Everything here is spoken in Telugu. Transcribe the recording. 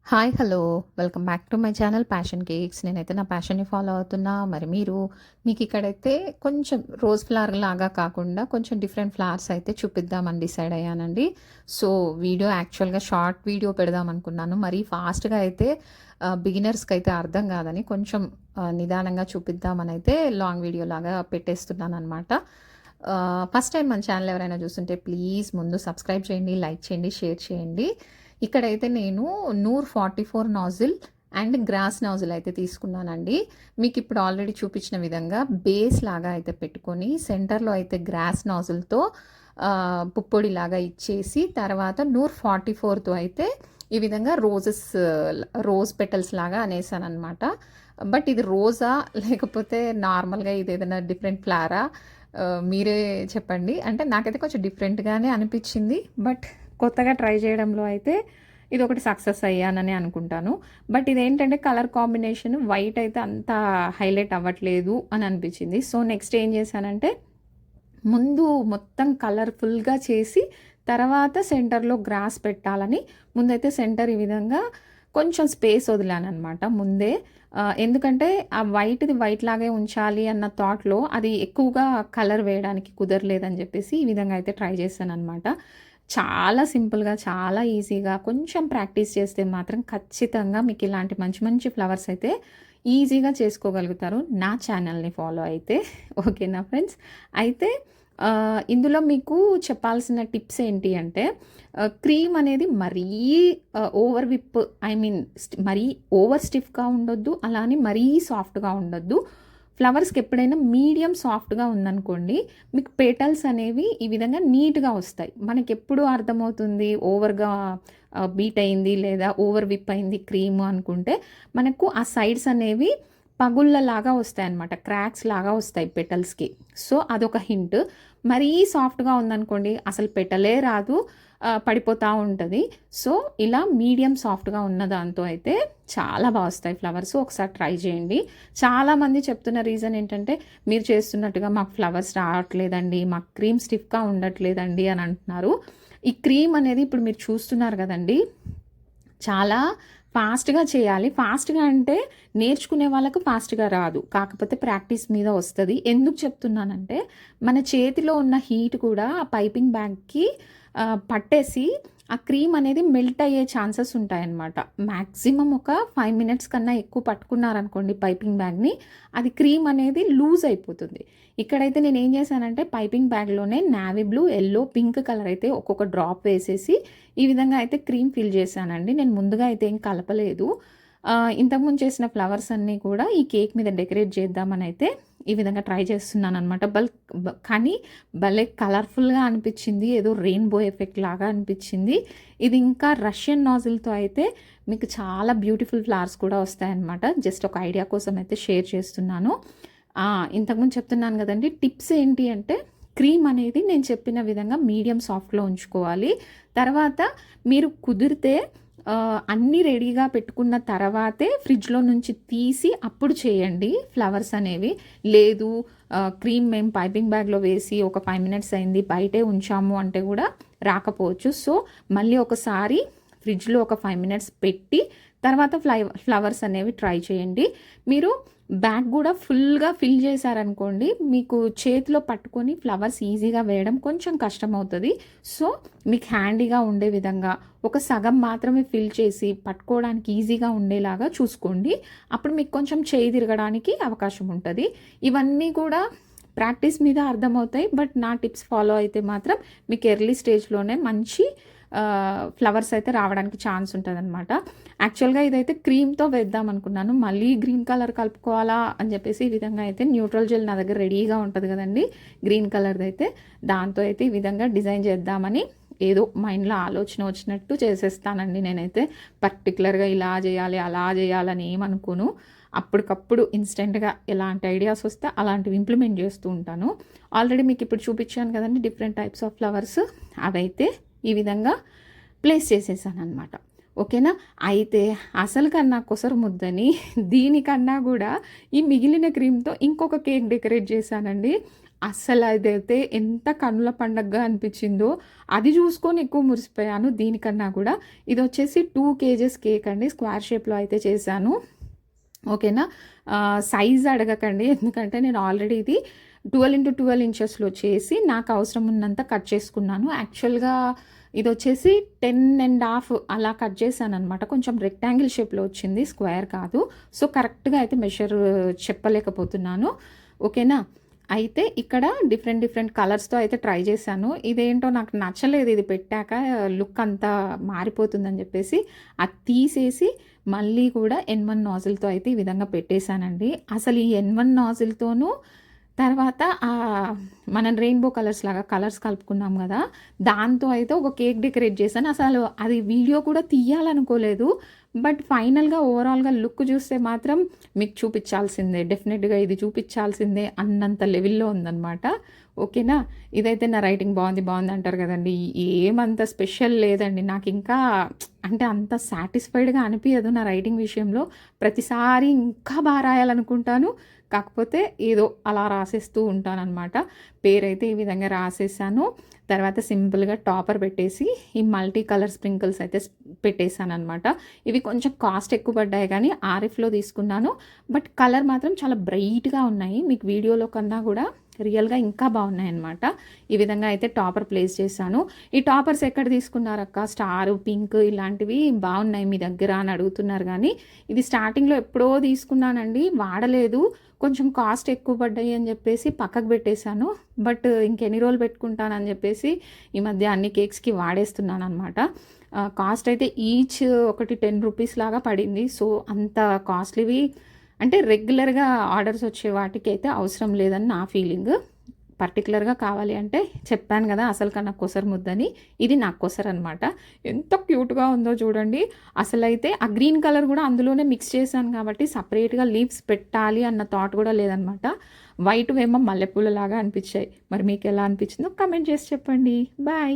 Hi hello welcome back to my channel passion cakes. నేనైతే నా ప్యాషన్ని ఫాలో అవుతున్నా. మరి మీకు ఇక్కడైతే కొంచెం రోజ్ ఫ్లవర్ లాగా కాకుండా కొంచెం డిఫరెంట్ ఫ్లవర్స్ అయితే చూపిద్దామని డిసైడ్ అయ్యానండి. సో వీడియో యాక్చువల్గా షార్ట్ వీడియో పెడదాం అనుకున్నాను. మరీ ఫాస్ట్గా అయితే బిగినర్స్కి అయితే అర్థం కాదని కొంచెం నిదానంగా చూపిద్దామని అయితే లాంగ్ వీడియో లాగా పెట్టేస్తున్నాను అనమాట. ఫస్ట్ టైం మన ఛానల్ ఎవరైనా చూస్తుంటే ప్లీజ్ ముందు సబ్స్క్రైబ్ చేయండి, లైక్ చేయండి, షేర్ చేయండి. ఇక్కడైతే నేను నూర్ 44 నాజిల్ అండ్ గ్రాస్ నాజిల్ అయితే తీసుకున్నానండి. మీకు ఇప్పుడు ఆల్రెడీ చూపించిన విధంగా బేస్ లాగా అయితే పెట్టుకొని సెంటర్లో అయితే గ్రాస్ నాజిల్తో పుప్పొడి లాగా ఇచ్చేసి తర్వాత నూర్ 44తో అయితే ఈ విధంగా రోజ్ పెటల్స్ లాగా అనేసాను అనమాట. బట్ ఇది రోజా లేకపోతే నార్మల్గా ఇది ఏదైనా డిఫరెంట్ ఫ్లవరా మీరే చెప్పండి. అంటే నాకైతే కొంచెం డిఫరెంట్గానే అనిపించింది. బట్ కొత్తగా ట్రై చేయడంలో అయితే ఇది ఒకటి సక్సెస్ అయ్యానని అనుకుంటాను. బట్ ఇదేంటంటే కలర్ కాంబినేషన్ వైట్ అయితే అంత హైలైట్ అవ్వట్లేదు అని అనిపించింది. సో నెక్స్ట్ ఏం చేశానంటే ముందు మొత్తం కలర్ఫుల్గా చేసి తర్వాత సెంటర్లో గ్రాస్ పెట్టాలని ముందైతే సెంటర్ ఈ విధంగా కొంచెం స్పేస్ వదిలాను అనమాట ముందే. ఎందుకంటే ఆ వైట్ లాగే ఉంచాలి అన్న థాట్లో అది ఎక్కువగా కలర్ వేయడానికి కుదరలేదని చెప్పేసి ఈ విధంగా అయితే ట్రై చేశాను అనమాట. చాలా సింపుల్గా, చాలా ఈజీగా కొంచెం ప్రాక్టీస్ చేస్తే మాత్రం ఖచ్చితంగా మీకు ఇలాంటి మంచి మంచి ఫ్లవర్స్ అయితే ఈజీగా చేసుకోగలుగుతారు నా ఛానల్ని ఫాలో అయితే. ఓకేనా ఫ్రెండ్స్? అయితే ఇందులో మీకు చెప్పాల్సిన టిప్స్ ఏంటి అంటే క్రీమ్ అనేది మరీ ఓవర్ విప్ మరీ ఓవర్ స్టిఫ్గా ఉండొద్దు, అలానే మరీ సాఫ్ట్గా ఉండొద్దు. ఫ్లవర్స్కి ఎప్పుడైనా మీడియం సాఫ్ట్గా ఉందనుకోండి మీకు పేటల్స్ అనేవి ఈ విధంగా నీట్గా వస్తాయి. మనకి ఎప్పుడు అర్థమవుతుంది ఓవర్గా బీట్ అయింది లేదా ఓవర్ విప్ అయింది క్రీమ్ అనుకుంటే మనకు ఆ సైడ్స్ అనేవి పగుళ్ళలాగా వస్తాయి అన్నమాట, క్రాక్స్ లాగా వస్తాయి పెటల్స్కి. సో అదొక హింట్. మరీ సాఫ్ట్గా ఉందనుకోండి అసలు పెటలే రాదు, పడిపోతూ ఉంటుంది. సో ఇలా మీడియం సాఫ్ట్గా ఉన్న దాంతో అయితే చాలా బాగా వస్తాయి ఫ్లవర్స్. ఒకసారి ట్రై చేయండి. చాలామంది చెప్తున్న రీజన్ ఏంటంటే మీరు చేస్తున్నట్టుగా మాకు ఫ్లవర్స్ రావట్లేదండి, మాకు క్రీమ్ స్టిఫ్గా ఉండట్లేదండి అని అంటున్నారు. ఈ క్రీమ్ అనేది ఇప్పుడు మీరు చూస్తున్నారు కదండి, చాలా ఫాస్ట్గా చేయాలి. ఫాస్ట్గా అంటే నేర్చుకునే వాళ్ళకు ఫాస్ట్గా రాదు, కాకపోతే ప్రాక్టీస్ మీద వస్తుంది. ఎందుకు చెప్తున్నానంటే మన చేతిలో ఉన్న హీట్ కూడా ఆ పైపింగ్ బ్యాగ్కి పట్టేసి ఆ క్రీమ్ అనేది మెల్ట్ అయ్యే ఛాన్సెస్ ఉంటాయన్నమాట. మ్యాక్సిమం ఒక 5 minutes కన్నా ఎక్కువ పట్టుకున్నారనుకోండి పైపింగ్ బ్యాగ్ని, అది క్రీమ్ అనేది లూజ్ అయిపోతుంది. ఇక్కడైతే నేను ఏం చేశానంటే పైపింగ్ బ్యాగ్లోనే navy blue, yellow, pink colour అయితే ఒక్కొక్క డ్రాప్ వేసేసి ఈ విధంగా అయితే క్రీమ్ ఫిల్ చేశానండి. నేను ముందుగా అయితే ఏం కలపలేదు. ఇంతకుముందు చేసిన ఫ్లవర్స్ అన్నీ కూడా ఈ కేక్ మీద డెకరేట్ చేద్దామని అయితే ఈ విధంగా ట్రై చేస్తున్నాను అనమాట. కానీ భలే కలర్ఫుల్గా అనిపించింది, ఏదో రెయిన్బో ఎఫెక్ట్ లాగా అనిపించింది. ఇది ఇంకా రష్యన్ నాజిల్తో అయితే మీకు చాలా బ్యూటిఫుల్ ఫ్లవర్స్ కూడా వస్తాయన్నమాట. జస్ట్ ఒక ఐడియా కోసం అయితే షేర్ చేస్తున్నాను. ఇంతకుముందు చెప్తున్నాను కదండి, టిప్స్ ఏంటి అంటే క్రీమ్ అనేది నేను చెప్పిన విధంగా మీడియం సాఫ్ట్లో ఉంచుకోవాలి. తర్వాత మీరు కుదిరితే అన్నీ రెడీగా పెట్టుకున్న తర్వాతే ఫ్రిడ్జ్లో నుంచి తీసి అప్పుడు చేయండి ఫ్లవర్స్ అనేవి. లేదు క్రీమ్ మేము పైపింగ్ బ్యాగ్లో వేసి ఒక 5 minutes అయింది బయటే ఉంచాము అంటే కూడా రాకపోవచ్చు. సో మళ్ళీ ఒకసారి ఫ్రిడ్జ్లో ఒక 5 minutes పెట్టి తర్వాత ఫ్లవర్స్ అనేవి ట్రై చేయండి. మీరు బ్యాగ్ కూడా ఫుల్గా ఫిల్ చేశారనుకోండి మీకు చేతిలో పట్టుకొని ఫ్లవర్స్ ఈజీగా వేయడం కొంచెం కష్టం అవుతుంది. సో మీకు హ్యాండీగా ఉండే విధంగా ఒక సగం మాత్రమే ఫిల్ చేసి పట్టుకోవడానికి ఈజీగా ఉండేలాగా చూసుకోండి. అప్పుడు మీకు కొంచెం చేయి తిరగడానికి అవకాశం ఉంటుంది. ఇవన్నీ కూడా ప్రాక్టీస్ మీద అర్థమవుతాయి. బట్ నా టిప్స్ ఫాలో అయితే మాత్రం మీకు ఎర్లీ స్టేజ్లోనే మంచి ఫ్లవర్స్ అయితే రావడానికి ఛాన్స్ ఉంటుంది అనమాట. యాక్చువల్గా ఇదైతే క్రీమ్తో వేద్దాం అనుకున్నాను, మళ్ళీ గ్రీన్ కలర్ కలుపుకోవాలా అని చెప్పేసి ఈ విధంగా అయితే న్యూట్రల్ జెల్ నా దగ్గర రెడీగా ఉంటుంది కదండి గ్రీన్ కలర్ది అయితే, దాంతో అయితే ఈ విధంగా డిజైన్ చేద్దామని ఏదో మైండ్లో ఆలోచన వచ్చినట్టు చేసేస్తానండి. నేనైతే పర్టికులర్గా ఇలా చేయాలి అలా చేయాలని ఏమనుకోను. అప్పటికప్పుడు ఇన్స్టెంట్గా ఎలాంటి ఐడియాస్ వస్తే అలాంటివి ఇంప్లిమెంట్ చేస్తూ ఉంటాను. ఆల్రెడీ మీకు ఇప్పుడు చూపించాను కదండి డిఫరెంట్ టైప్స్ ఆఫ్ ఫ్లవర్స్, అవైతే ఈ విధంగా ప్లేస్ చేసేసాను అనమాట. ఓకేనా? అయితే అసలు కన్నా కొసరు ముద్దని దీనికన్నా కూడా ఈ మిగిలిన క్రీమ్తో ఇంకొక కేక్ డెకరేట్ చేశానండి. అస్సలు అదైతే ఎంత కనుల పండగగా అనిపించిందో, అది చూసుకొని ఎక్కువ మురిసిపోయాను దీనికన్నా కూడా. ఇది వచ్చేసి 2 కేజెస్ కేక్ అండి, స్క్వేర్ షేప్లో అయితే చేశాను. ఓకేనా. సైజ్ అడగకండి, ఎందుకంటే నేను ఆల్రెడీ ఇది 12x12 ఇంచెస్లో చేసి నాకు అవసరం ఉన్నంత కట్ చేసుకున్నాను. యాక్చువల్గా ఇది వచ్చేసి 10.5 అలా కట్ చేశాను అనమాట. కొంచెం రెక్టాంగిల్ షేప్లో వచ్చింది, స్క్వేర్ కాదు. సో కరెక్ట్గా అయితే మెషర్ చెప్పలేకపోతున్నాను. ఓకేనా. అయితే ఇక్కడ డిఫరెంట్ కలర్స్తో అయితే ట్రై చేశాను. ఇదేంటో నాకు నచ్చలేదు, ఇది పెట్టాక లుక్ అంతా మారిపోతుందని చెప్పేసి అది తీసేసి మళ్ళీ కూడా N1 నాజిల్తో అయితే ఈ విధంగా పెట్టేశానండి. అసలు ఈ N1 నాజిల్తోనూ తర్వాత మనం రెయిన్బో కలర్స్ లాగా కలర్స్ కలుపుకున్నాం కదా, దాంతో అయితే ఒక కేక్ డెకరేట్ చేశాను. అసలు అది వీడియో కూడా తీయాలనుకోలేదు, బట్ ఫైనల్గా ఓవరాల్గా లుక్ చూస్తే మాత్రం మీకు చూపించాల్సిందే, డెఫినెట్గా ఇది చూపించాల్సిందే అన్నంత లెవెల్లో ఉందన్నమాట. ఓకేనా. ఇదైతే నా రైటింగ్ బాగుంది అంటారు కదండి, ఏమంత స్పెషల్ లేదండి. నాకు ఇంకా అంటే అంత సాటిస్ఫైడ్గా అనిపించదు నా రైటింగ్ విషయంలో. ప్రతిసారి ఇంకా బాగా రాయాలనుకుంటాను, కాకపోతే ఏదో అలా రాసేస్తూ ఉంటానన్నమాట. పేరైతే ఈ విధంగా రాసేసాను. తర్వాత సింపుల్గా టాపర్ పెట్టేసి ఈ మల్టీ కలర్ స్ప్రింకిల్స్ అయితే పెట్టేశాను అనమాట. ఇవి కొంచెం కాస్ట్ ఎక్కువ పడ్డాయి కానీ ఆరిఫ్లో తీసుకున్నాను, బట్ కలర్ మాత్రం చాలా బ్రైట్గా ఉన్నాయి. మీకు వీడియోలో కన్నా కూడా రియల్గా ఇంకా బాగున్నాయి అనమాట. ఈ విధంగా అయితే టాపర్ ప్లేస్ చేశాను. ఈ టాపర్స్ ఎక్కడ తీసుకున్నారక్క, స్టార్ పింక్ ఇలాంటివి బాగున్నాయి మీ దగ్గర అని అడుగుతున్నారు, కానీ ఇది స్టార్టింగ్లో ఎప్పుడో తీసుకున్నానండి, వాడలేదు. కొంచెం కాస్ట్ ఎక్కువ పడ్డాయి అని చెప్పేసి పక్కకు పెట్టేశాను. బట్ ఇంకెన్ని రోజులు పెట్టుకుంటానని చెప్పేసి ఈ మధ్య అన్ని కేక్స్కి వాడేస్తున్నాను అనమాట. కాస్ట్ అయితే ఈచ్ ఒకటి 10 రూపీస్ లాగా పడింది. సో అంత కాస్ట్లీవి అంటే రెగ్యులర్గా ఆర్డర్స్ వచ్చే వాటికి అయితే అవసరం లేదని నా ఫీలింగ్. పర్టికులర్గా కావాలి అంటే చెప్పాను కదా అసలు కన్నా కొసరు ముద్దని, ఇది నాకు కొసరు అనమాట. ఎంత క్యూట్గా ఉందో చూడండి. అసలైతే ఆ గ్రీన్ కలర్ కూడా అందులోనే మిక్స్ చేశాను కాబట్టి సపరేట్గా లీవ్స్ పెట్టాలి అన్న థాట్ కూడా లేదనమాట. వైట్ ఏమో మల్లెపూలలాగా అనిపించాయి. మరి మీకు ఎలా అనిపించిందో కమెంట్ చేసి చెప్పండి. బాయ్.